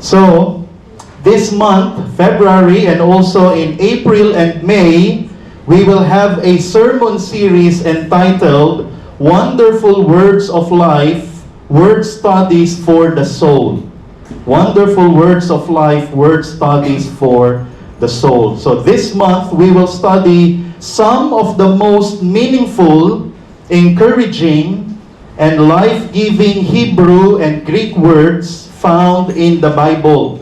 So, this month, February, and also in April and May, we will have a sermon series entitled Wonderful Words of Life, Word Studies for the Soul. Wonderful Words of Life, Word Studies for the Soul. So this month, we will study some of the most meaningful, encouraging, and life-giving Hebrew and Greek words found in the Bible.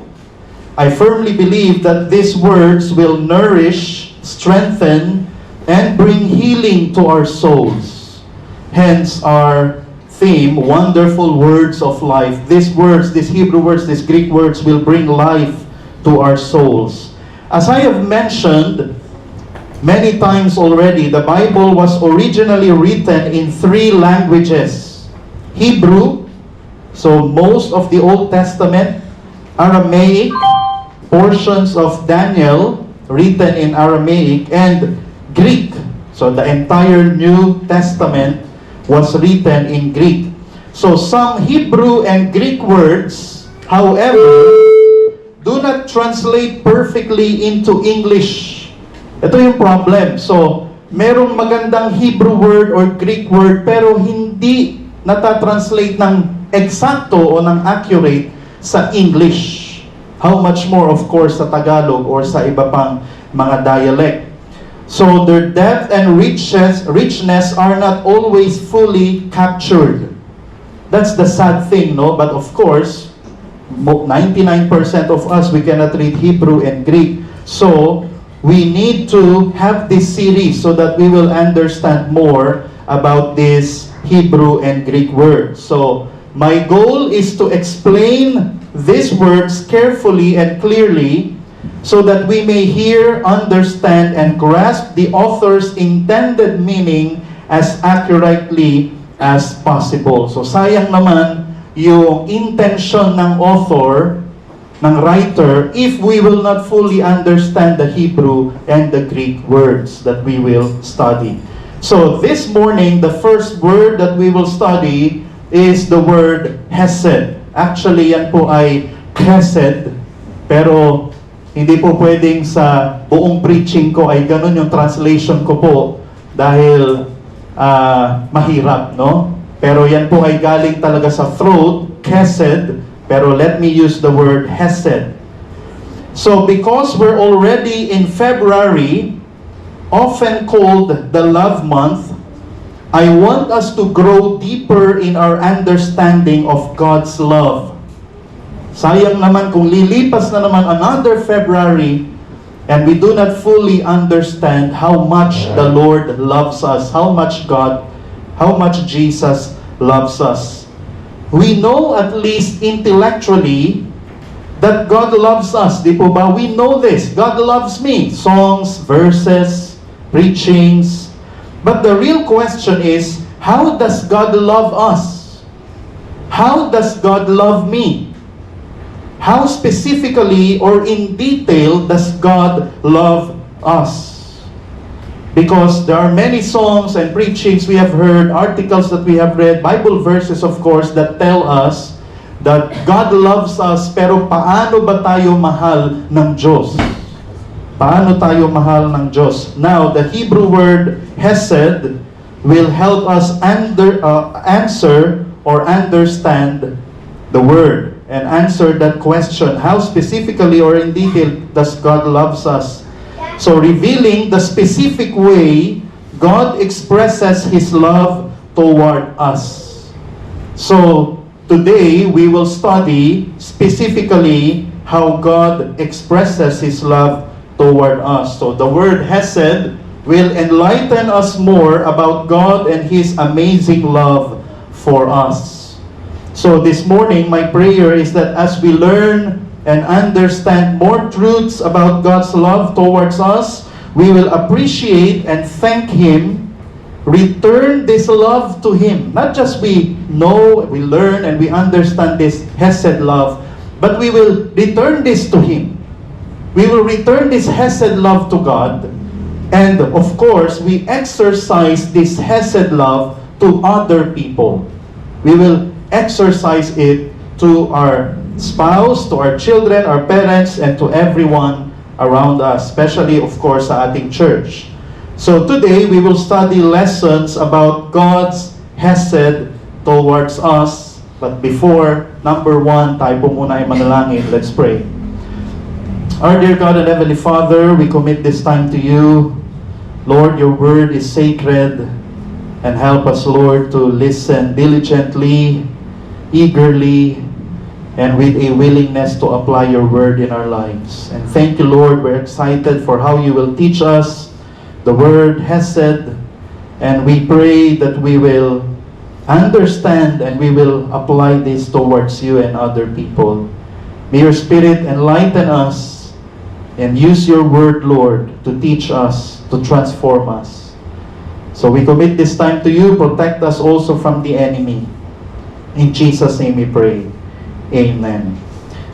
I firmly believe that these words will nourish, strengthen, and bring healing to our souls. Hence our theme, Wonderful Words of Life. These words, these Hebrew words, these Greek words will bring life to our souls. As I have mentioned many times already, the Bible was originally written in 3 languages. Hebrew, so most of the Old Testament, Aramaic, portions of Daniel written in Aramaic, and Greek. So the entire New Testament was written in Greek. So some Hebrew and Greek words, however, do not translate perfectly into English. Ito yung problem. So, merong magandang Hebrew word or Greek word pero hindi natatranslate ng eksakto o ng accurate sa English. How much more, of course, sa Tagalog or sa iba pang mga dialect. So, their depth and richness are not always fully captured. That's the sad thing, no? But of course, 99% of us, we cannot read Hebrew and Greek. So, we need to have this series so that we will understand more about these Hebrew and Greek words. So, my goal is to explain these words carefully and clearly so that we may hear, understand, and grasp the author's intended meaning as accurately as possible. So sayang naman yung intention ng author, ng writer, if we will not fully understand the Hebrew and the Greek words that we will study. So this morning, the first word that we will study is the word Hesed. Actually, yan po ay Chesed, pero hindi po pwedeng sa buong preaching ko ay ganun yung translation ko po dahil mahirap, no? Pero yan po ay galing talaga sa throat, Chesed, pero let me use the word Hesed. So because we're already in February, often called the love month, I want us to grow deeper in our understanding of God's love. Sayang naman kung lilipas na naman another February and we do not fully understand how much the Lord loves us, how much Jesus loves us. We know at least intellectually that God loves us. Di po ba? We know this. God loves me. Songs, verses, preachings. But the real question is, how does God love us? How does God love me? How specifically or in detail does God love us? Because there are many songs and preachings we have heard, articles that we have read, Bible verses of course that tell us that God loves us, pero paano ba tayo mahal ng Diyos? Paano tayo mahal ng Diyos? Now, the Hebrew word Hesed will help us answer or understand the word and answer that question. How specifically or in detail does God loves us? So, revealing the specific way God expresses His love toward us. So, today we will study specifically how God expresses His love toward us. So the word Hesed will enlighten us more about God and His amazing love for us. So this morning, my prayer is that as we learn and understand more truths about God's love towards us, we will appreciate and thank Him, return this love to Him. Not just we know, we learn, and we understand this Hesed love, but we will return this to Him. We will return this Hesed love to God, and of course, we exercise this Hesed love to other people. We will exercise it to our spouse, to our children, our parents, and to everyone around us, especially, of course, sa ating church. So today, we will study lessons about God's hesed towards us. But before, number one, tayo po muna ay manalangin. Let's pray. Our dear God and Heavenly Father, we commit this time to you. Lord, your word is sacred, and help us, Lord, to listen diligently, eagerly, and with a willingness to apply your word in our lives. And thank you, Lord, we're excited for how you will teach us the word hesed, and we pray that we will understand and we will apply this towards you and other people. May your Spirit enlighten us and use your word, Lord, to teach us, to transform us. So we commit this time to you. Protect us also from the enemy. In Jesus' name we pray. Amen.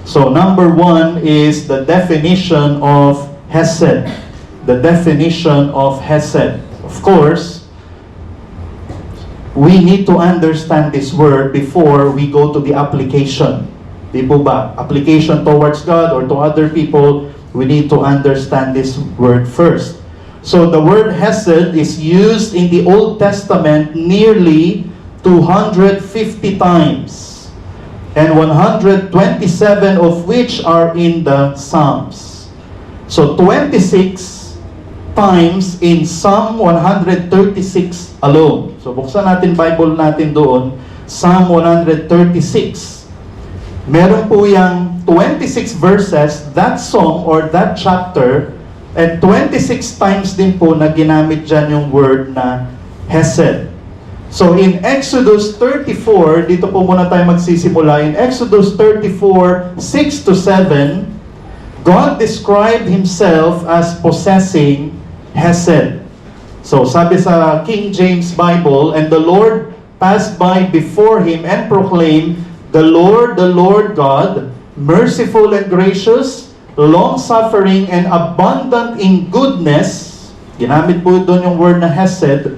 So number one is the definition of hesed. The definition of hesed. Of course, we need to understand this word before we go to the application. Di po ba? Application towards God or to other people, we need to understand this word first. So the word hesed is used in the Old Testament nearly 250 times, and 127 of which are in the Psalms. So 26 times in Psalm 136 alone. So buksan natin Bible natin doon, Psalm 136. Meron po yung 26 verses, that song or that chapter, and 26 times din po na ginamit dyan yung word na hesed. So in Exodus 34, dito po muna tayo magsisimula. In Exodus 34, 6 to 7, God described Himself as possessing hesed. So sabi sa King James Bible, and the Lord passed by before him and proclaimed, the Lord God, merciful and gracious, long-suffering and abundant in goodness, ginamit po doon yung word na hesed,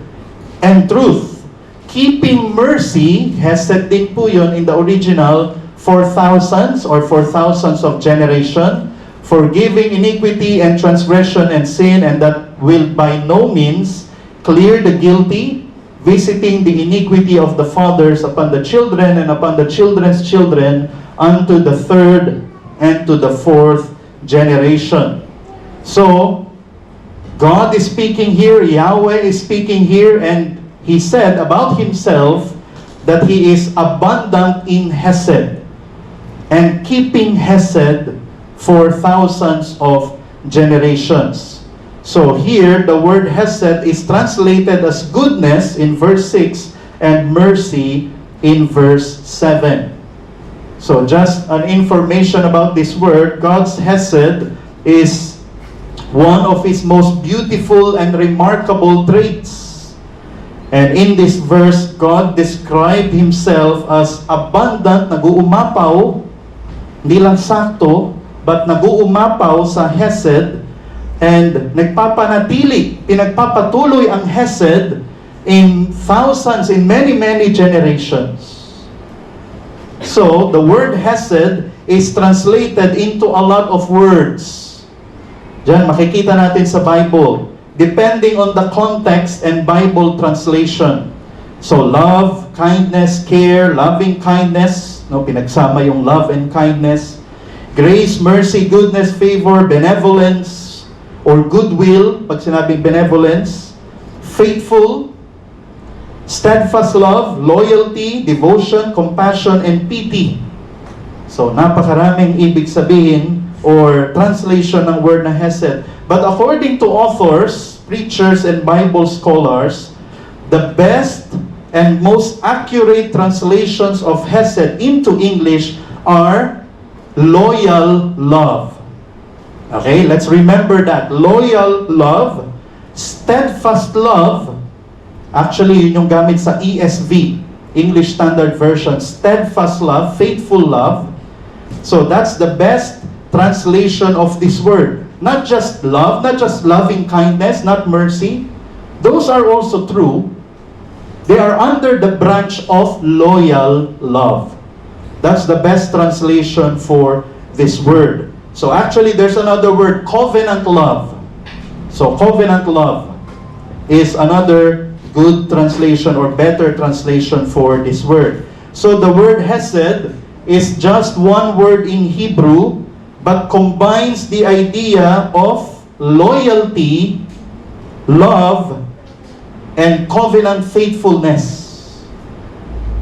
and truth, keeping mercy, hesed din po yun in the original, for thousands of generation, forgiving iniquity and transgression and sin, and that will by no means clear the guilty, visiting the iniquity of the fathers upon the children and upon the children's children unto the third and to the fourth generation. So, God is speaking here, Yahweh is speaking here, and He said about Himself that He is abundant in hesed and keeping hesed for thousands of generations. So here, the word hesed is translated as goodness in verse 6 and mercy in verse 7. So just an information about this word, God's hesed is one of His most beautiful and remarkable traits. And in this verse, God described Himself as abundant, nag-uumapaw, hindi lang sakto, but nag-uumapaw sa hesed, and nagpapanatili, pinagpapatuloy ang hesed in thousands, in many generations. So, the word hesed is translated into a lot of words. Diyan, makikita natin sa Bible, depending on the context and Bible translation. So, love, kindness, care, loving kindness, no, pinagsama yung love and kindness, grace, mercy, goodness, favor, benevolence, or goodwill, pag sinabing benevolence, faithful, steadfast love, loyalty, devotion, compassion, and pity. So, napakaraming ibig sabihin or translation ng word na hesed. But according to authors, preachers, and Bible scholars, the best and most accurate translations of hesed into English are loyal love. Okay, let's remember that. Loyal love, steadfast love, actually yun yung gamit sa ESV, English Standard Version, steadfast love, faithful love. So that's the best translation of this word. Not just love, not just loving kindness, not mercy. Those are also true. They are under the branch of loyal love. That's the best translation for this word. So actually, there's another word, covenant love. So covenant love is another good translation or better translation for this word. So the word hesed is just one word in Hebrew, but combines the idea of loyalty, love, and covenant faithfulness.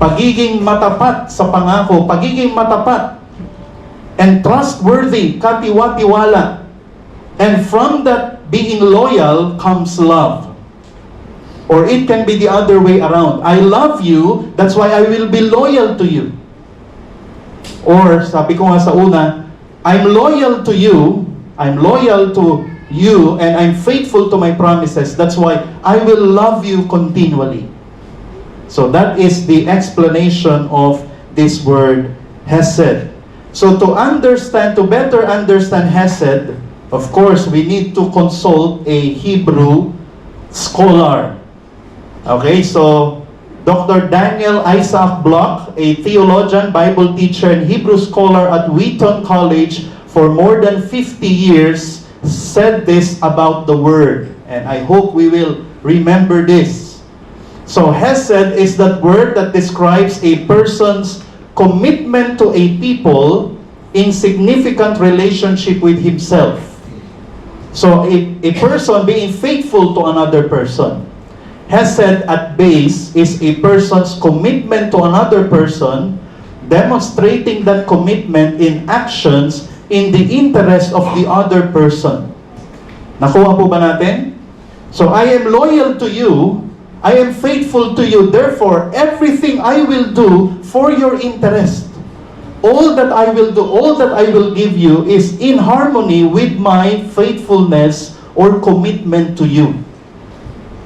Pagiging matapat sa pangako, pagiging matapat and trustworthy, katiwa-tiwala. And from that being loyal comes love. Or it can be the other way around. I love you, that's why I will be loyal to you. Or, sabi ko nga sa una, I'm loyal to you, and I'm faithful to my promises. That's why I will love you continually. So that is the explanation of this word, hesed. So to better understand hesed, of course, we need to consult a Hebrew scholar. Okay, so Dr. Daniel Isaac Block, a theologian, Bible teacher, and Hebrew scholar at Wheaton College for more than 50 years, said this about the word. And I hope we will remember this. So hesed is that word that describes a person's commitment to a people in significant relationship with himself. So a person being faithful to another person. Hesed at base is a person's commitment to another person, demonstrating that commitment in actions in the interest of the other person. Nakuha po ba natin? So I am loyal to you, I am faithful to you, therefore everything I will do for your interest. All that I will do, all that I will give you is in harmony with my faithfulness or commitment to you.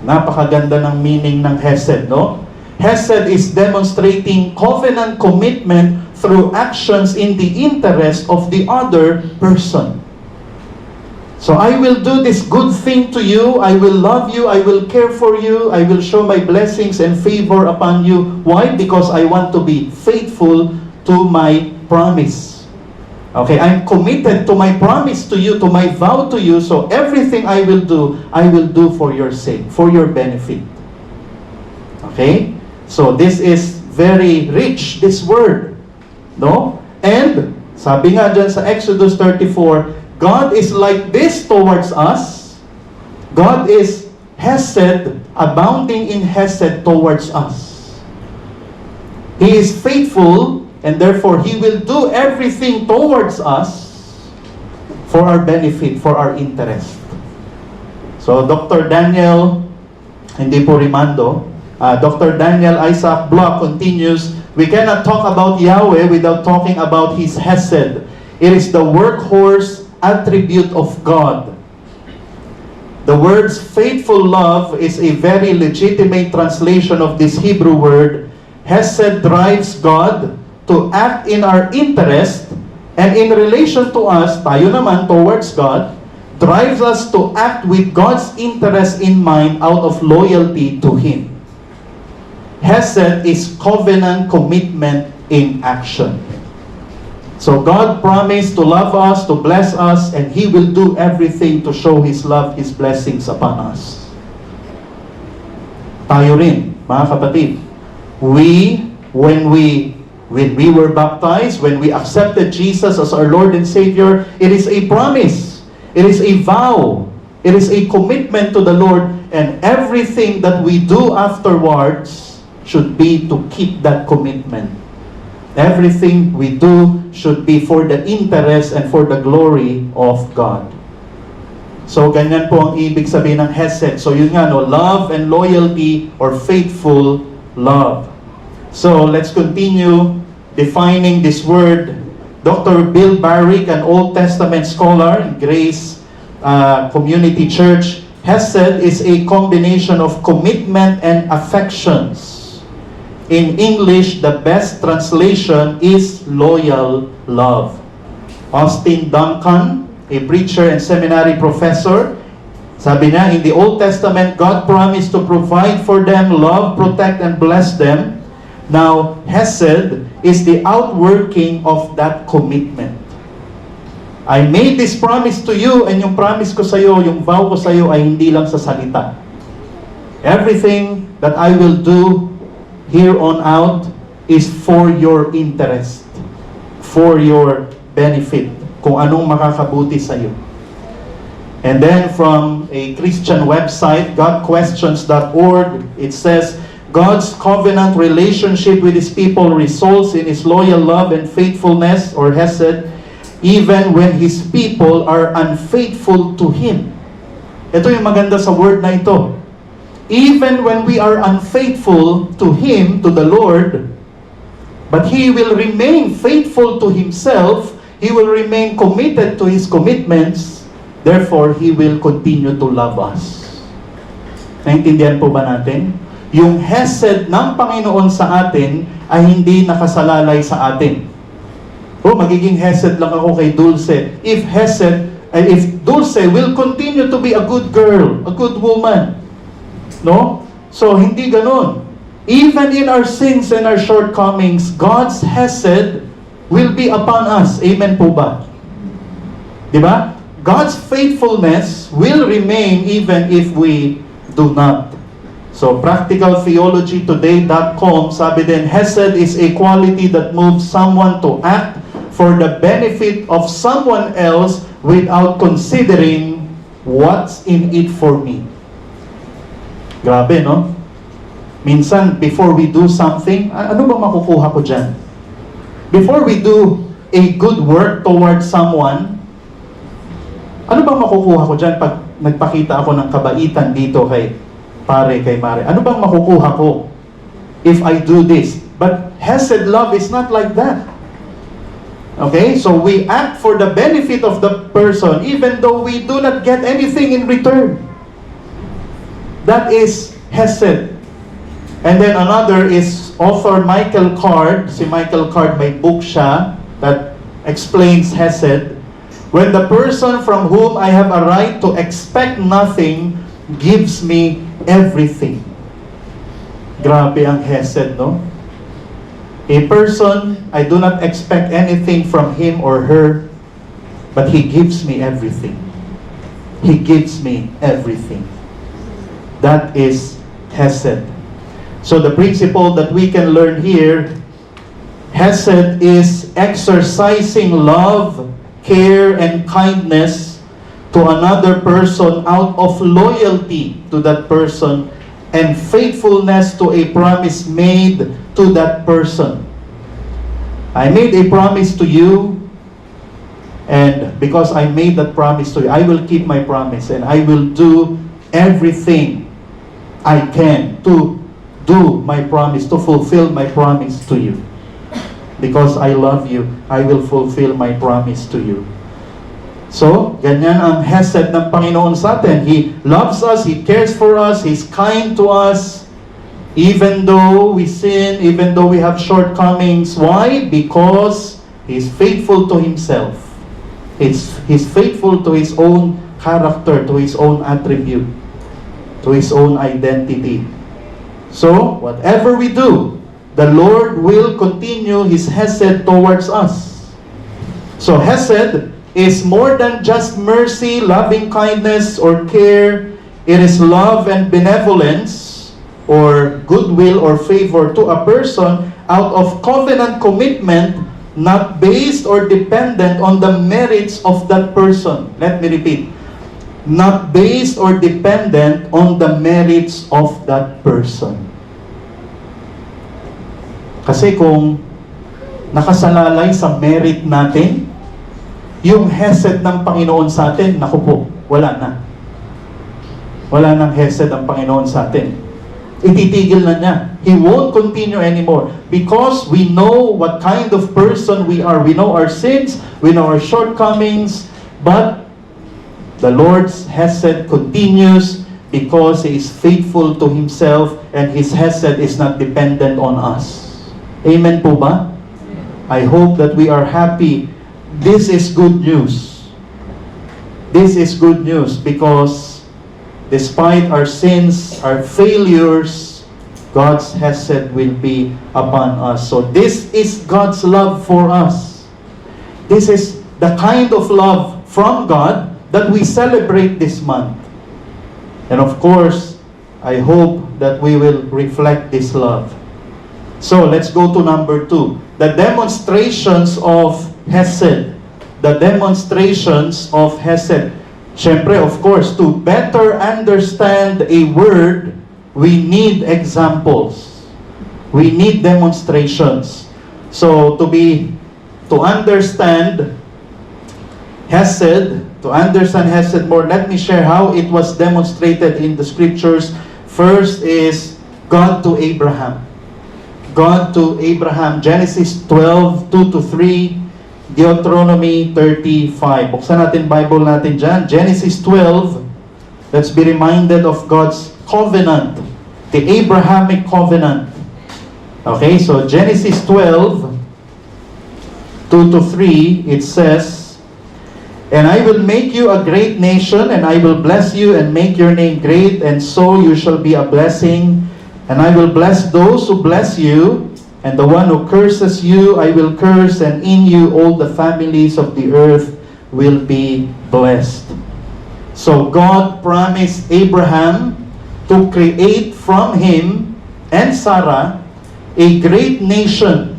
Napakaganda ng meaning ng hesed, no? Hesed is demonstrating covenant commitment through actions in the interest of the other person. So I will do this good thing to you, I will love you, I will care for you, I will show my blessings and favor upon you. Why? Because I want to be faithful to my promise. Okay, I'm committed to my promise to you, to my vow to you, so everything I will do for your sake, for your benefit. Okay? So this is very rich, this word. No? And, sabi nga dyan sa Exodus 34, God is like this towards us. God is hesed, abounding in hesed towards us. He is faithful, and therefore, He will do everything towards us for our benefit, for our interest. So, Dr. Daniel, hindi po rimando, Dr. Daniel Isaac Block continues, we cannot talk about Yahweh without talking about His hesed. It is the workhorse attribute of God. The words faithful love is a very legitimate translation of this Hebrew word. Hesed drives God to act in our interest, and in relation to us, tayo naman towards God, drives us to act with God's interest in mind out of loyalty to Him. Hesed is covenant commitment in action. So God promised to love us, to bless us, and He will do everything to show His love, His blessings upon us. Tayo rin, mga kapatid, when we were baptized, when we accepted Jesus as our Lord and Savior, it is a promise, it is a vow, it is a commitment to the Lord, and everything that we do afterwards should be to keep that commitment. Everything we do should be for the interest and for the glory of God. So, ganyan po ang ibig sabihin ng hesed. So, yun nga, no, love and loyalty or faithful love. So, let's continue defining this word. Dr. Bill Barrick, an Old Testament scholar in Grace Community Church, hesed is a combination of commitment and affections. In English, the best translation is loyal love. Austin Duncan, a preacher and seminary professor, sabi niya, in the Old Testament, God promised to provide for them, love, protect, and bless them. Now, Hesed is the outworking of that commitment. I made this promise to you, and yung promise ko sa iyo, yung vow ko sa iyo ay hindi lang sa salita. Everything that I will do here on out is for your interest, for your benefit, kung anong makakabuti sa iyo. And then from a Christian website, godquestions.org, it says, God's covenant relationship with His people results in His loyal love and faithfulness, or Hesed, even when His people are unfaithful to Him. Ito yung maganda sa word na ito. Even when we are unfaithful to Him, to the Lord, but He will remain faithful to Himself, He will remain committed to His commitments, therefore, He will continue to love us. Naintindihan po ba natin? Yung Hesed ng Panginoon sa atin ay hindi nakasalalay sa atin. Magiging Hesed lang ako kay Dulce. If Dulce will continue to be a good girl, a good woman. No? So, hindi ganun. Even in our sins and our shortcomings, God's Hesed will be upon us. Amen po ba? Diba? God's faithfulness will remain even if we do not. So, practicaltheologytoday.com, sabi din, Hesed is a quality that moves someone to act for the benefit of someone else without considering what's in it for me. Grabe, no? Minsan, before we do something, ano ba makukuha ko dyan? Before we do a good work towards someone, ano bang makukuha ko dyan pag nagpakita ako ng kabaitan dito kay pare, kay mare? Ano bang makukuha ko if I do this? But Hesed love is not like that. Okay? So we act for the benefit of the person even though we do not get anything in return. That is Hesed. And then another is author Michael Card. Si Michael Card, may book siya that explains Hesed. When the person from whom I have a right to expect nothing gives me everything. Grabe ang Hesed, no? A person, I do not expect anything from him or her, but he gives me everything. He gives me everything. That is Hesed. So the principle that we can learn here, Hesed is exercising love, care, and kindness to another person out of loyalty to that person and faithfulness to a promise made to that person. I made a promise to you, and because I made that promise to you, I will keep my promise, and I will do everything I can to do my promise, to fulfill my promise to you. Because I love you, I will fulfill my promise to you. So, ganyan ang Hesed ng Panginoon sa atin. He loves us, He cares for us, He's kind to us, even though we sin, even though we have shortcomings. Why? Because He's faithful to Himself. He's faithful to His own character, to His own attribute, to His own identity. So, whatever we do, the Lord will continue His Hesed towards us. So, Hesed is more than just mercy, loving kindness, or care. It is love and benevolence, or goodwill or favor to a person out of covenant commitment, not based or dependent on the merits of that person. Let me repeat. Not based or dependent on the merits of that person. Kasi kung nakasalalay sa merit natin, yung Hesed ng Panginoon sa atin, naku po, wala na. Wala nang Hesed ang Panginoon sa atin. Ititigil na niya. He won't continue anymore. Because we know what kind of person we are. We know our sins, we know our shortcomings, but the Lord's Hesed continues because He is faithful to Himself and His Hesed is not dependent on us. Amen po ba? I hope that we are happy. This is good news. This is good news because despite our sins, our failures, God's hesed will be upon us. So this is God's love for us. This is the kind of love from God that we celebrate this month. And of course, I hope that we will reflect this love. So let's go to number 2. The demonstrations of hesed. The demonstrations of hesed. Siyempre, of course, to better understand a word, we need examples. We need demonstrations. So to understand hesed more, let me share how it was demonstrated in the scriptures. First is God to Abraham. God to Abraham. Genesis 12, 2-3. Deuteronomy 35. Buksan natin Bible natin dyan. Genesis 12. Let's be reminded of God's covenant. The Abrahamic covenant. Okay, so Genesis 12, 2-3, it says, "And I will make you a great nation, and I will bless you and make your name great, and so you shall be a blessing. And I will bless those who bless you, and the one who curses you I will curse, and in you all the families of the earth will be blessed." So God promised Abraham to create from him and Sarah a great nation.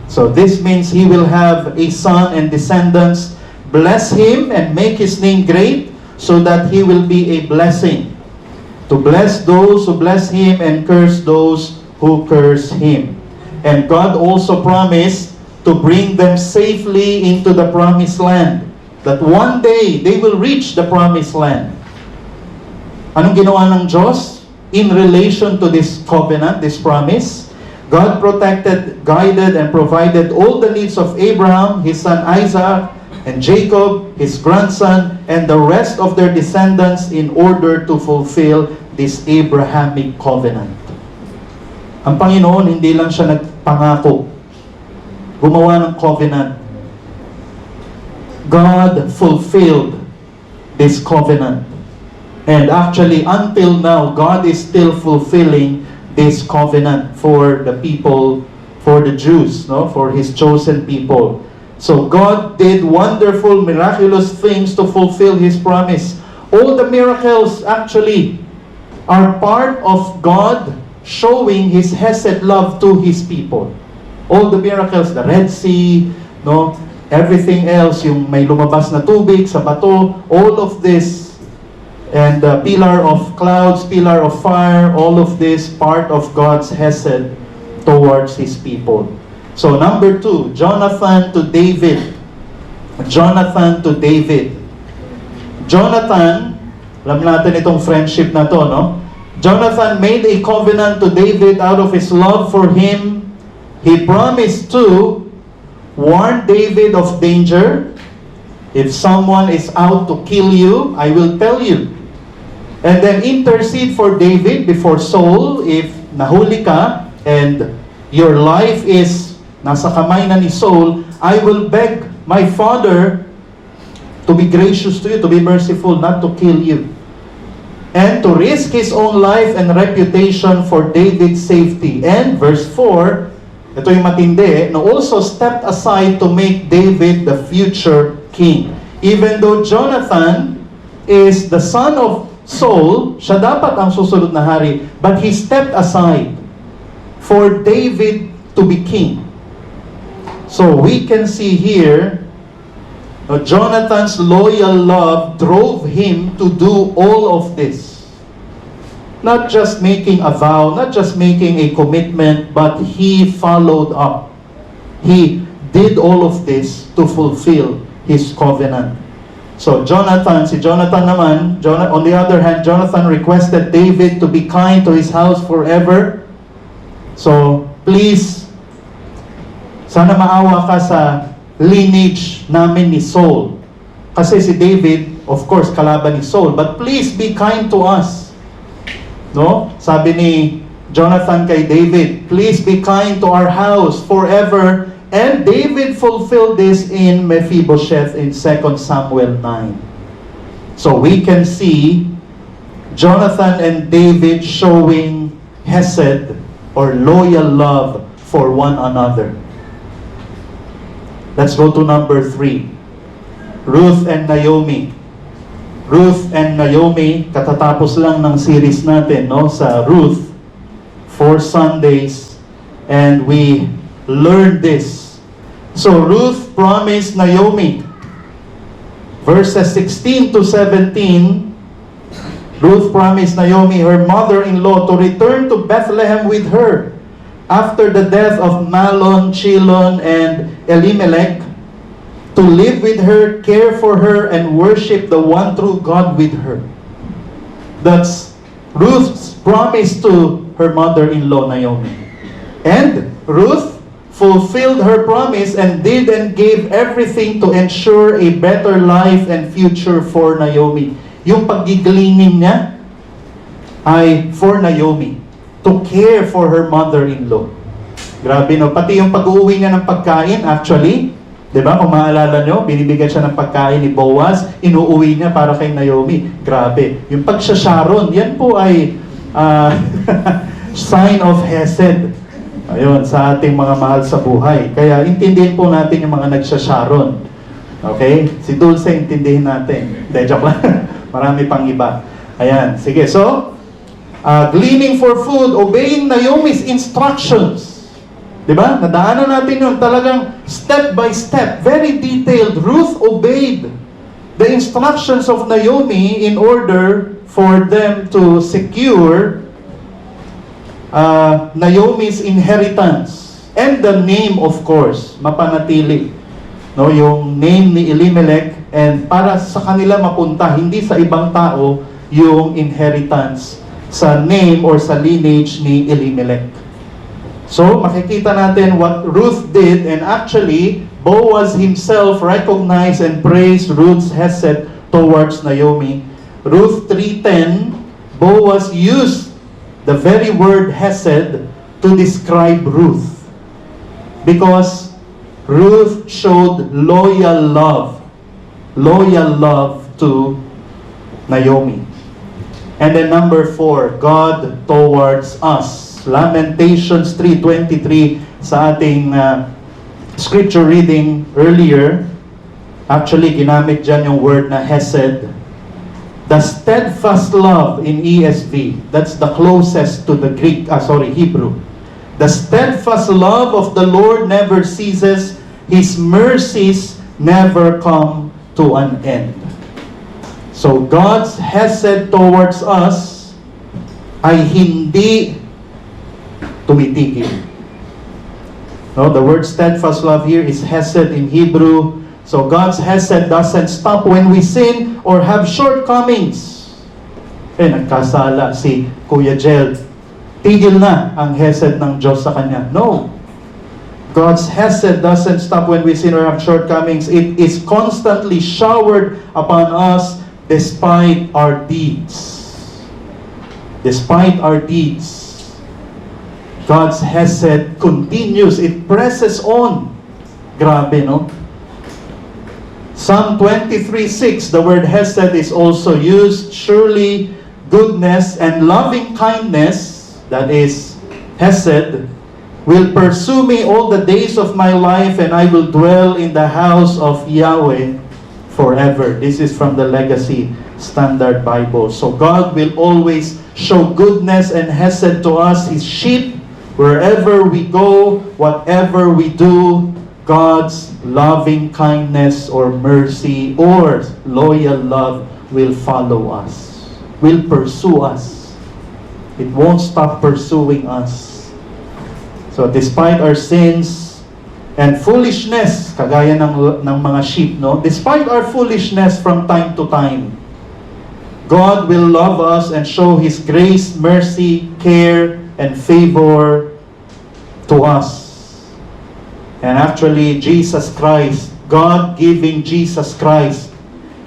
So this means he will have a son and descendants. Bless him and make his name great, so that he will be a blessing. To bless those who bless him and curse those who curse him. And God also promised to bring them safely into the promised land. That one day, they will reach the promised land. Anong ginawa ng Diyos in relation to this covenant, this promise? God protected, guided, and provided all the needs of Abraham, his son Isaac, and Jacob, his grandson, and the rest of their descendants in order to fulfill this Abrahamic covenant. Ang Panginoon, hindi lang siya nagpangako. Gumawa ng covenant. God fulfilled this covenant. And actually, until now, God is still fulfilling this covenant for the people, for the Jews, for His chosen people. So God did wonderful, miraculous things to fulfill His promise. All the miracles actually are part of God showing His hesed love to His people. All the miracles, the Red Sea, everything else, yung may lumabas na tubig sa bato, all of this, and the pillar of clouds, pillar of fire, all of this part of God's hesed towards His people. So number 2, Jonathan to David. Jonathan to David. Jonathan, alam natin itong friendship na to, no? Jonathan made a covenant to David out of his love for him. He promised to warn David of danger. If someone is out to kill you, I will tell you. And then intercede for David before Saul if nahuli ka and your life is nasa kamay na ni Saul, I will beg my father to be gracious to you, to be merciful, not to kill you. And to risk his own life and reputation for David's safety. And verse 4, ito yung matindi, no, also stepped aside to make David the future king. Even though Jonathan is the son of Saul, siya dapat ang susunod na hari, but he stepped aside for David to be king. So we can see here, Jonathan's loyal love drove him to do all of this. Not just making a vow, not just making a commitment, but he followed up. He did all of this to fulfill his covenant. So si Jonathan naman, on the other hand, Jonathan requested David to be kind to his house forever. So please, sana maawa ka sa lineage namin ni Saul. Kasi si David, of course, kalaban ni Saul. But please be kind to us. No? Sabi ni Jonathan kay David, please be kind to our house forever. And David fulfilled this in Mephibosheth in 2 Samuel 9. So we can see Jonathan and David showing hesed or loyal love for one another. Let's go to number 3. Ruth and Naomi. Ruth and Naomi, katatapos lang ng series natin, no, sa Ruth, 4 Sundays, and we learned this. So Ruth promised Naomi, verses 16 to 17, Ruth promised Naomi, her mother-in-law, to return to Bethlehem with her after the death of Mahlon, Chilion, and Elimelech, to live with her, care for her, and worship the one true God with her. That's Ruth's promise to her mother-in-law, Naomi. And Ruth fulfilled her promise and did and gave everything to ensure a better life and future for Naomi. Yung pag-gleaning niya ay for Naomi, to care for her mother-in-law. Grabe, no? Pati yung pag-uwi niya ng pagkain, actually, di ba, kung maalala nyo, binibigyan siya ng pagkain ni Boaz, inuuwi niya para kay Naomi. Grabe. Yung pagsasharon, yan po ay sign of Hesed. Ayun, sa ating mga mahal sa buhay. Kaya intindihin po natin yung mga nagsasharon. Okay? Si Dulce, intindihin natin. De, joke lang. Marami pang iba. Ayan. Sige, so, gleaning for food, obeying Naomi's instructions. Diba? Nadaanan natin yun. Talagang step by step. Very detailed. Ruth obeyed the instructions of Naomi in order for them to secure Naomi's inheritance. And the name, of course, mapanatili. No, yung name ni Elimelech, and para sa kanila mapunta, hindi sa ibang tao, yung inheritance sa name or sa lineage ni Elimelech. So, makikita natin what Ruth did, and actually, Boaz himself recognized and praised Ruth's hesed towards Naomi. Ruth 3:10, Boaz used the very word hesed to describe Ruth. Because Ruth showed loyal love to Naomi. And then number 4, God towards us. Lamentations 3:23 sa ating scripture reading earlier. Actually, ginamit dyan yung word na hesed. The steadfast love in ESV, that's the closest to the Hebrew. The steadfast love of the Lord never ceases. His mercies never come to an end. So God's hesed towards us ay hindi tumitigil. No, the word steadfast love here is hesed in Hebrew. So God's hesed doesn't stop when we sin or have shortcomings. Nagkasala si Kuya Jel. Tigil na ang hesed ng Diyos sa kanya. No. God's hesed doesn't stop when we sin or have shortcomings. It is constantly showered upon us despite our deeds. Despite our deeds. God's hesed continues. It presses on. Grabe, no? Psalm 23:6, the word hesed is also used. Surely goodness and loving kindness, that is hesed, will pursue me all the days of my life, and I will dwell in the house of Yahweh forever. This is from the Legacy Standard Bible. So God will always show goodness and hesed to us, His sheep, wherever we go, whatever we do. God's loving kindness or mercy or loyal love will follow us, will pursue us. It won't stop pursuing us. So despite our sins and foolishness, kagaya ng mga sheep, no? Despite our foolishness from time to time, God will love us and show His grace, mercy, care, and favor to us. And actually, Jesus Christ, God giving Jesus Christ,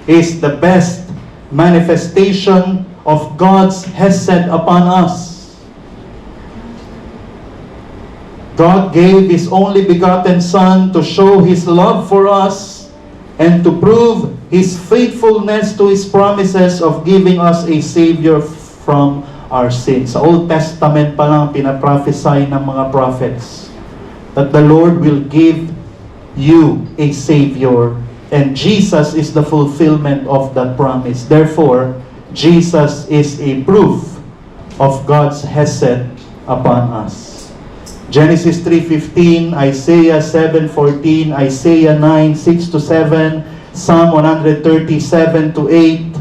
is the best manifestation of God's hesed upon us. God gave His only begotten Son to show His love for us and to prove His faithfulness to His promises of giving us a Savior from our sins. Sa Old Testament pa lang pinaprophesy ng mga prophets that the Lord will give you a Savior, and Jesus is the fulfillment of that promise. Therefore, Jesus is a proof of God's hesed upon us. Genesis 3:15, Isaiah 7:14, Isaiah 9:6-7, Psalm 137-8.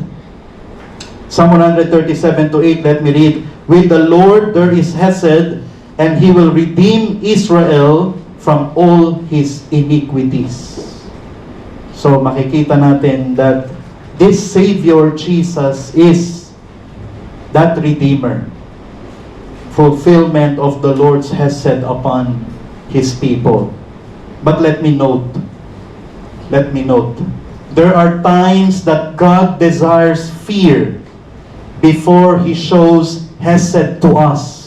Psalm 137-8, let me read. With the Lord there is hesed, and He will redeem Israel from all his iniquities. So makikita natin that this Savior Jesus is that Redeemer. Fulfillment of the Lord's hesed upon His people. But let me note, there are times that God desires fear before He shows hesed to us.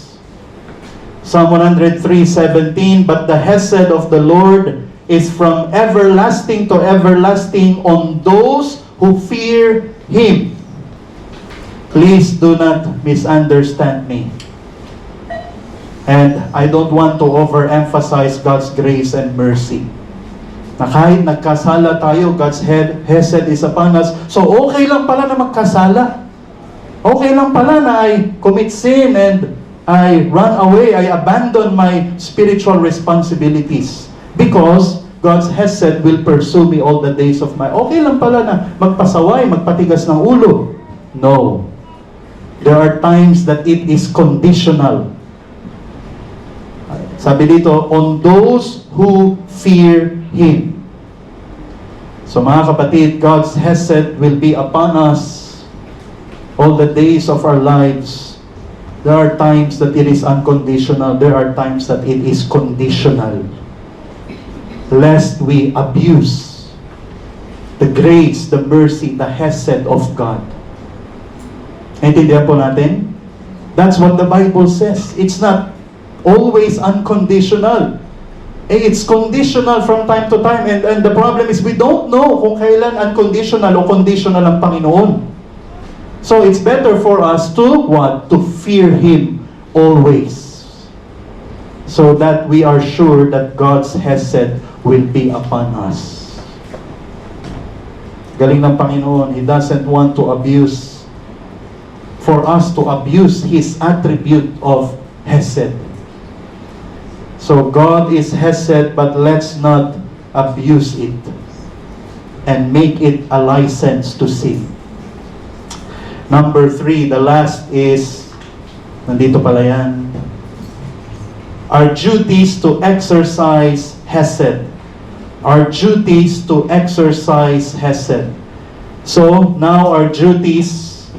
Psalm 103:17, but the hesed of the Lord is from everlasting to everlasting on those who fear Him. Please do not misunderstand me. And I don't want to overemphasize God's grace and mercy. Na kahit nagkasala tayo, God's hesed is upon us. So okay lang pala na magkasala. Okay lang pala na I commit sin and I run away, I abandon my spiritual responsibilities. Because God's hesed will pursue me all the days of my... Okay lang pala na magpasaway, magpatigas ng ulo. No. There are times that it is conditional. Sabi dito, on those who fear Him. So mga kapatid, God's hesed will be upon us all the days of our lives. There are times that it is unconditional. There are times that it is conditional. Lest we abuse the grace, the mercy, the hesed of God. Naintindihan po natin? That's what the Bible says. It's not always unconditional. It's conditional from time to time. And the problem is we don't know kung kailan unconditional o conditional ang Panginoon. So it's better for us to what? To fear Him always. So that we are sure that God's hesed will be upon us. Galing ng Panginoon. He doesn't want to abuse, for us to abuse His attribute of hesed. So God is hesed, but let's not abuse it and make it a license to sin. Number 3, the last is, nandito pala yan, our duties to exercise hesed. Our duties to exercise hesed. So, now our duties,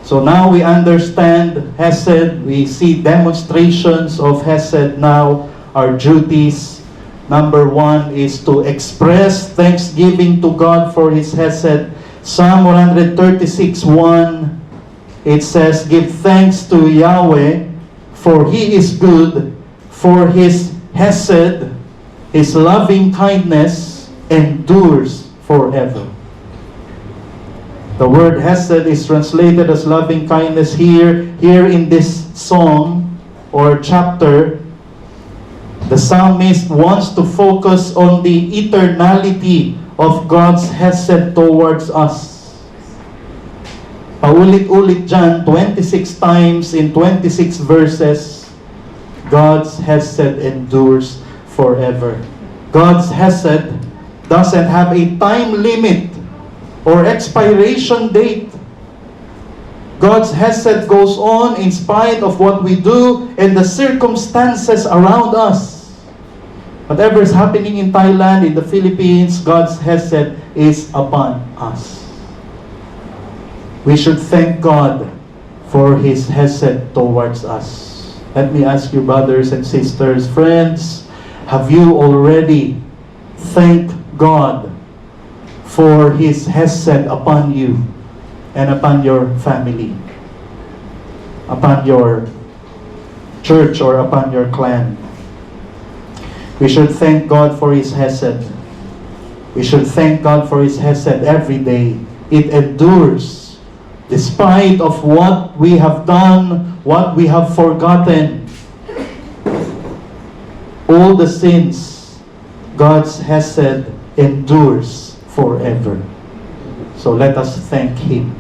so now we understand hesed, we see demonstrations of hesed now, our duties. Number 1 is to express thanksgiving to God for His hesed. Psalm 136:1, it says, give thanks to Yahweh, for He is good, for His hesed, His loving kindness, endures forever. The word hesed is translated as loving kindness here in this song or chapter. The psalmist wants to focus on the eternality of God's hesed towards us. Paulit-ulit dyan, 26 times in 26 verses, God's hesed endures forever. God's hesed doesn't have a time limit or expiration date. God's hesed goes on in spite of what we do and the circumstances around us. Whatever is happening in Thailand, in the Philippines, God's hesed is upon us. We should thank God for His hesed towards us. Let me ask you, brothers and sisters, friends, have you already thanked God for His hesed upon you and upon your family, upon your church, or upon your clan? We should thank God for His hesed. We should thank God for His hesed every day. It endures Despite of what we have done, what we have forgotten, all the sins, God's hesed endures forever. So let us thank Him.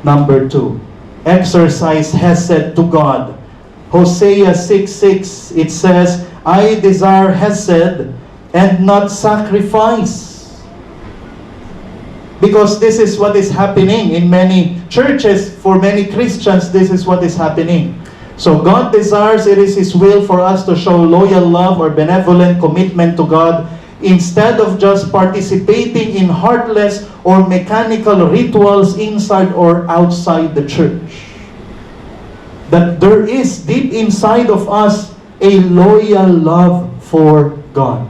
Number 2, exercise hesed to God. Hosea 6:6, it says, I desire hesed and not sacrifice. Because this is what is happening in many churches. For many Christians, this is what is happening. So God desires, it is His will for us to show loyal love or benevolent commitment to God instead of just participating in heartless or mechanical rituals inside or outside the church. That there is deep inside of us a loyal love for God.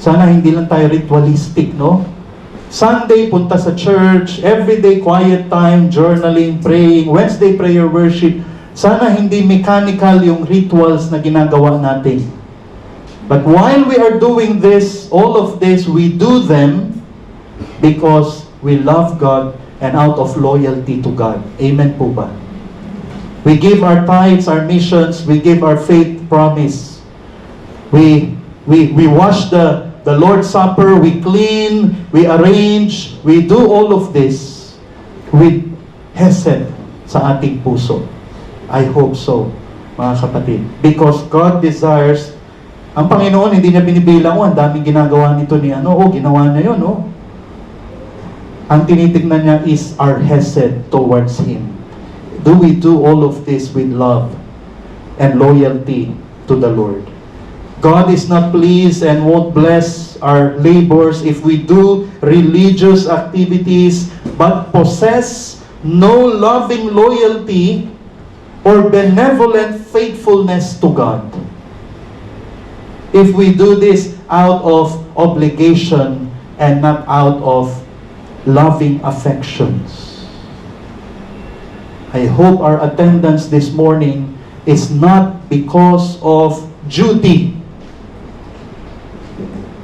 Sana hindi lang tayo ritualistic, no? Sunday, punta sa church. Everyday, quiet time, journaling, praying. Wednesday, prayer worship. Sana hindi mechanical yung rituals na ginagawa natin. But while we are doing this, all of this, we do them because we love God and out of loyalty to God. Amen po ba? We give our tithes, our missions, we give our faith promise. We wash the Lord's Supper, we clean, we arrange, we do all of this with hesed sa ating puso. I hope so, mga kapatid. Because God desires, ang Panginoon hindi niya binibilang, ang daming ginagawa nito ni ginawa niya yun, Ang tinitignan niya is our hesed towards Him. Do we do all of this with love and loyalty to the Lord? God is not pleased and won't bless our labors if we do religious activities but possess no loving loyalty or benevolent faithfulness to God. If we do this out of obligation and not out of loving affections. I hope our attendance this morning is not because of duty,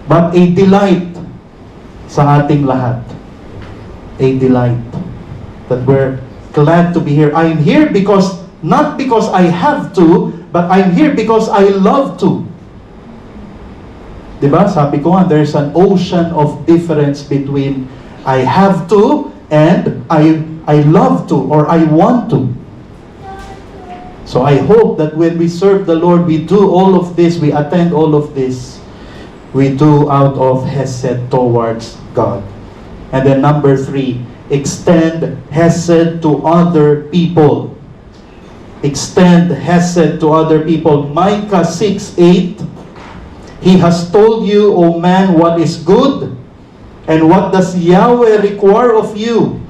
but a delight sa ating lahat. A delight that we're glad to be here. I'm here because, not because I have to, but I'm here because I love to. Diba? Sabi ko nga, there's an ocean of difference between I have to and I love to or I want to. So I hope that when we serve the Lord, we do all of this, we attend all of this, we do out of hesed towards God. And then number 3, extend hesed to other people. Extend hesed to other people. Micah 6:8, He has told you, O man, what is good, and what does Yahweh require of you?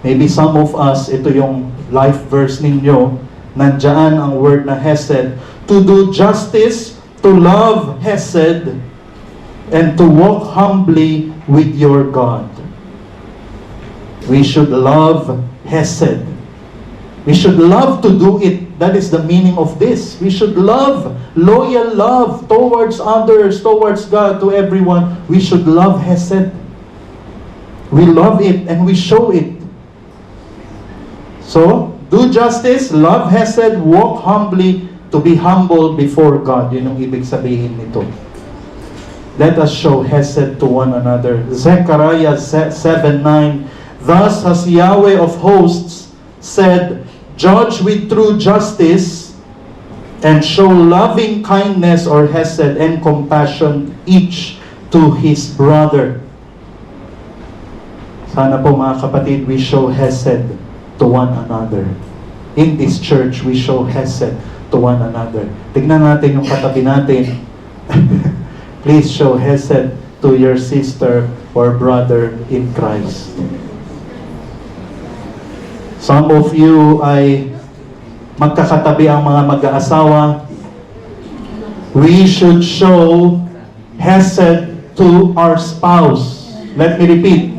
Maybe some of us, ito yung life verse ninyo, nandiyan ang word na hesed, to do justice, to love hesed, and to walk humbly with your God. We should love hesed. We should love to do it. That is the meaning of this. We should love, loyal love towards others, towards God, to everyone. We should love hesed. We love it and we show it. So, do justice, love hesed, walk humbly, to be humble before God. Yun ang ibig sabihin nito. Let us show hesed to one another. Zechariah 7:9, thus has Yahweh of hosts said, judge with true justice and show loving kindness or hesed and compassion each to his brother. Sana po mga kapatid, we show hesed to one another. In this church, we show hesed to one another. Tignan natin yung katabi natin. Please show hesed to your sister or brother in Christ. Some of you ay magkakatabi ang mga mag-aasawa. We should show hesed to our spouse. Let me repeat.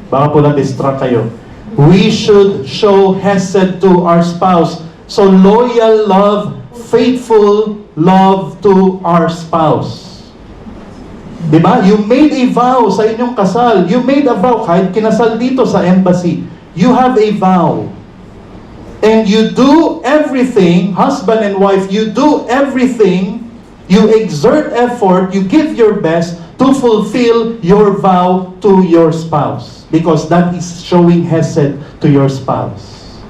Baka po na-distract kayo. We should show hesed to our spouse. So loyal love, faithful love to our spouse. Diba? You made a vow sa inyong kasal. You made a vow kahit kinasal dito sa embassy. you have a vow. And you do everything, husband and wife, you do everything, you exert effort, you give your best to fulfill your vow to your spouse. Because that is showing hesed to your spouse.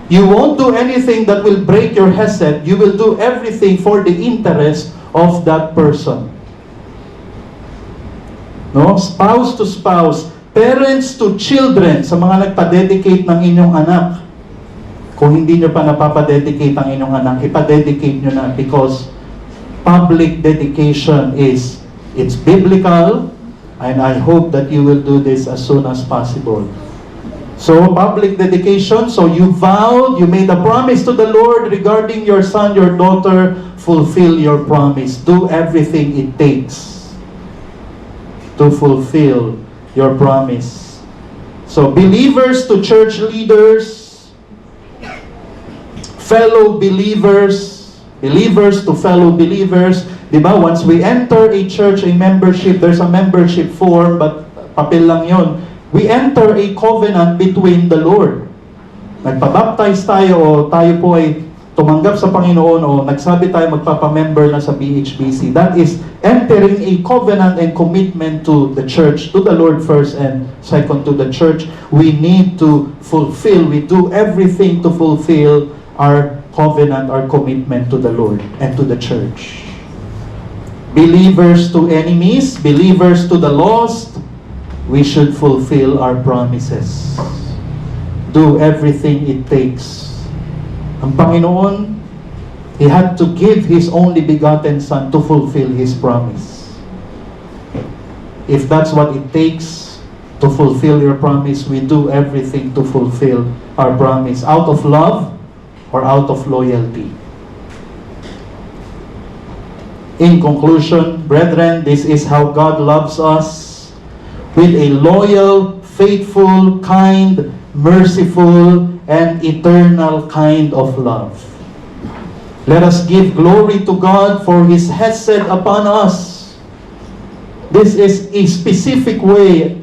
You won't do anything that will break your hesed. You will do everything for the interest of that person. No? Spouse to spouse, parents to children, sa mga nagpa-dedicate ng inyong anak. Kung hindi nyo pa napapadedicate ang inyong anak, ipadedicate nyo na, because public dedication it's biblical, and I hope that you will do this as soon as possible. So, public dedication, so you vowed, you made a promise to the Lord regarding your son, your daughter, fulfill your promise. Do everything it takes to fulfill your promise. So, believers to church leaders, fellow believers, believers to fellow believers. Diba? Once we enter a church, a membership, there's a membership form, but papel lang yon. We enter a covenant between the Lord. Nagpabaptize tayo o tayo po ay tumanggap sa Panginoon o nagsabi tayo magpapamember na sa BHBC. That is entering a covenant and commitment to the church, to the Lord first and second to the church. We need to fulfill, we do everything to fulfill our covenant, our commitment to the Lord and to the church. Believers to enemies, believers to the lost, we should fulfill our promises. Do everything it takes. Ang Panginoon, He had to give His only begotten Son to fulfill His promise. If that's what it takes to fulfill your promise, we do everything to fulfill our promise out of love or out of loyalty. In conclusion, brethren, this is how God loves us, with a loyal, faithful, kind, merciful, and eternal kind of love. Let us give glory to God for His hesed upon us. This is a specific way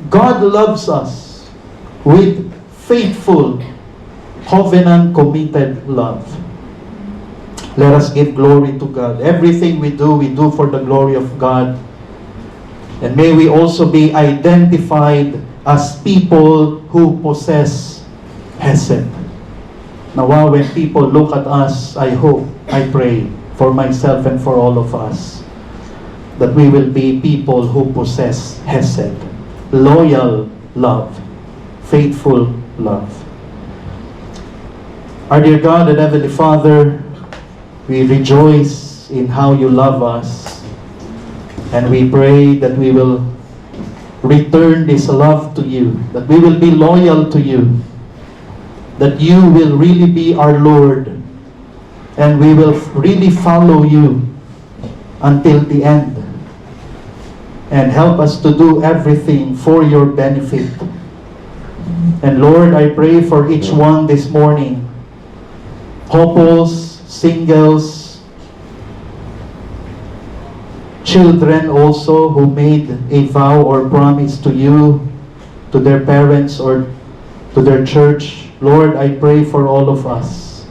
God loves us, with faithful, covenant-committed love. Let us give glory to God. Everything we do for the glory of God. And may we also be identified as people who possess hesed. Nawa, when people look at us, I hope, I pray for myself and for all of us, that we will be people who possess hesed, loyal love, faithful love. Our dear God and Heavenly Father, we rejoice in how you love us, and we pray that we will return this love to you, that we will be loyal to you, that you will really be our Lord, and we will really follow you until the end, and help us to do everything for your benefit. And Lord, I pray for each one this morning, couples, singles, children also who made a vow or promise to you, to their parents or to their church. Lord, I pray for all of us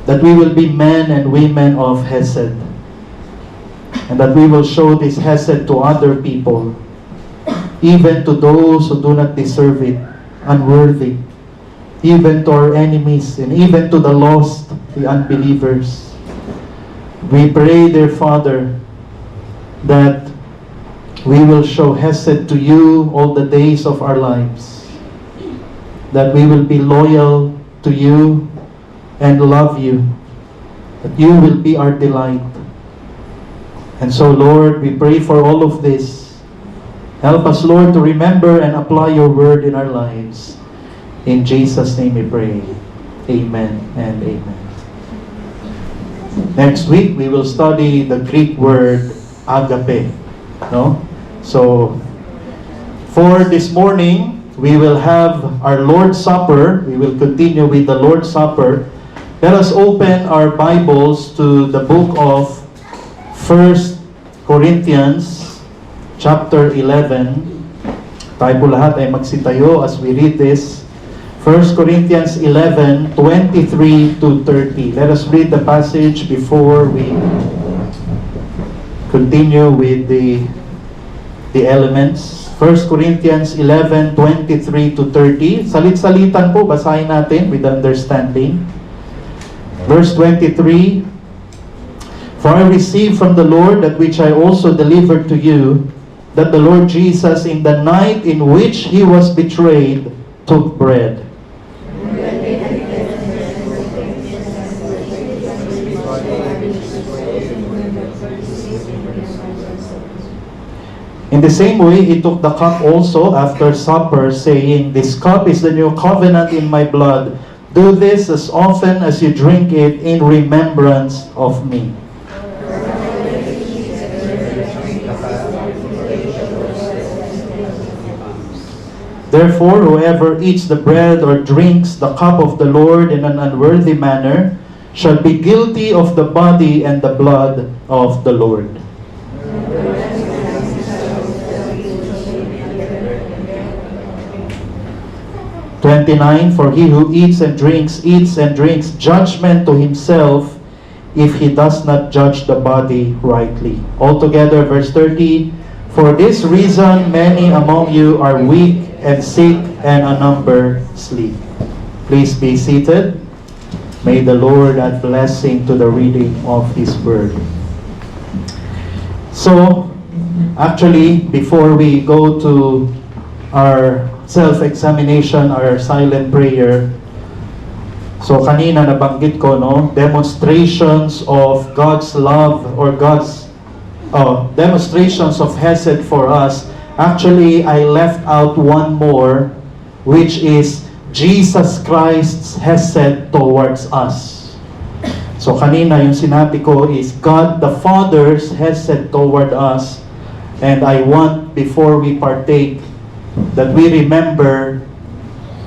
that we will be men and women of hesed, and that we will show this hesed to other people, even to those who do not deserve it, unworthy, even to our enemies, and even to the lost, the unbelievers. We pray, dear Father, that we will show hesed to you all the days of our lives, that we will be loyal to you and love you, that you will be our delight. And so, Lord, we pray for all of this. Help us, Lord, to remember and apply your word in our lives. In Jesus' name we pray. Amen and amen. Next week, we will study the Greek word agape. No? So, for this morning, we will have our Lord's Supper. We will continue with the Lord's Supper. Let us open our Bibles to the book of 1 Corinthians chapter 11. Tayo po lahat ay magsitayo as we read this. 1 Corinthians 11:23 to 30. Let us read the passage before we continue with the elements. 1 Corinthians 11:23 to 30. Salit-salitan po, basahin natin with understanding. Verse 23, "For I received from the Lord that which I also delivered to you, that the Lord Jesus, in the night in which He was betrayed, took bread. In the same way, He took the cup also after supper, saying, This cup is the new covenant in my blood. Do this as often as you drink it in remembrance of me." Therefore, whoever eats the bread or drinks the cup of the Lord in an unworthy manner shall be guilty of the body and the blood of the Lord. For he who eats and drinks judgment to himself if he does not judge the body rightly. Altogether, verse 30, "For this reason many among you are weak and sick, and a number sleep." Please be seated. May the Lord add blessing to the reading of His Word. So, actually, before we go to our self-examination, our silent prayer, so kanina nabanggit ko, no, demonstrations of God's love or demonstrations of Hesed for us. Actually, I left out one more, which is Jesus Christ's Hesed towards us. So kanina yung sinabi ko is God the Father's Hesed toward us. And I want, before we partake, that we remember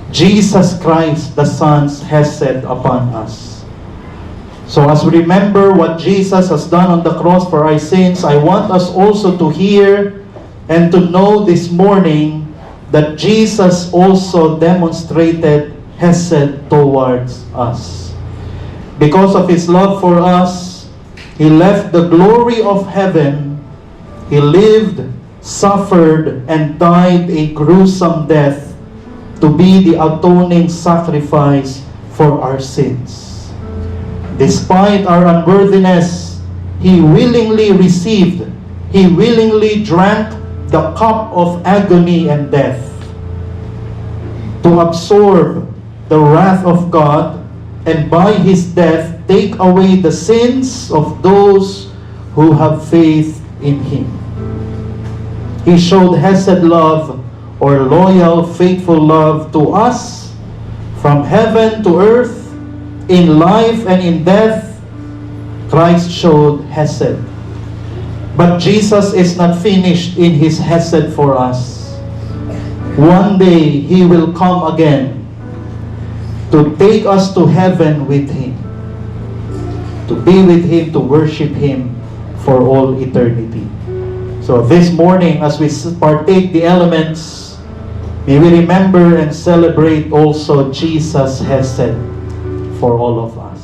Jesus Christ the Son's Hesed upon us. So as we remember what Jesus has done on the cross for our sins, I want us also to hear and to know this morning that Jesus also demonstrated Hesed towards us. Because of His love for us, He left the glory of heaven. He lived, suffered, and died a gruesome death to be the atoning sacrifice for our sins. Despite our unworthiness, He willingly received, He willingly drank the cup of agony and death to absorb the wrath of God, and by His death take away the sins of those who have faith in Him. He showed Hesed love, or loyal, faithful love to us from heaven to earth, in life and in death. Christ showed Hesed. But Jesus is not finished in His Hesed for us. One day He will come again to take us to heaven with Him, to be with Him, to worship Him for all eternity. So this morning, as we partake the elements, may we remember and celebrate also Jesus' Hesed for all of us.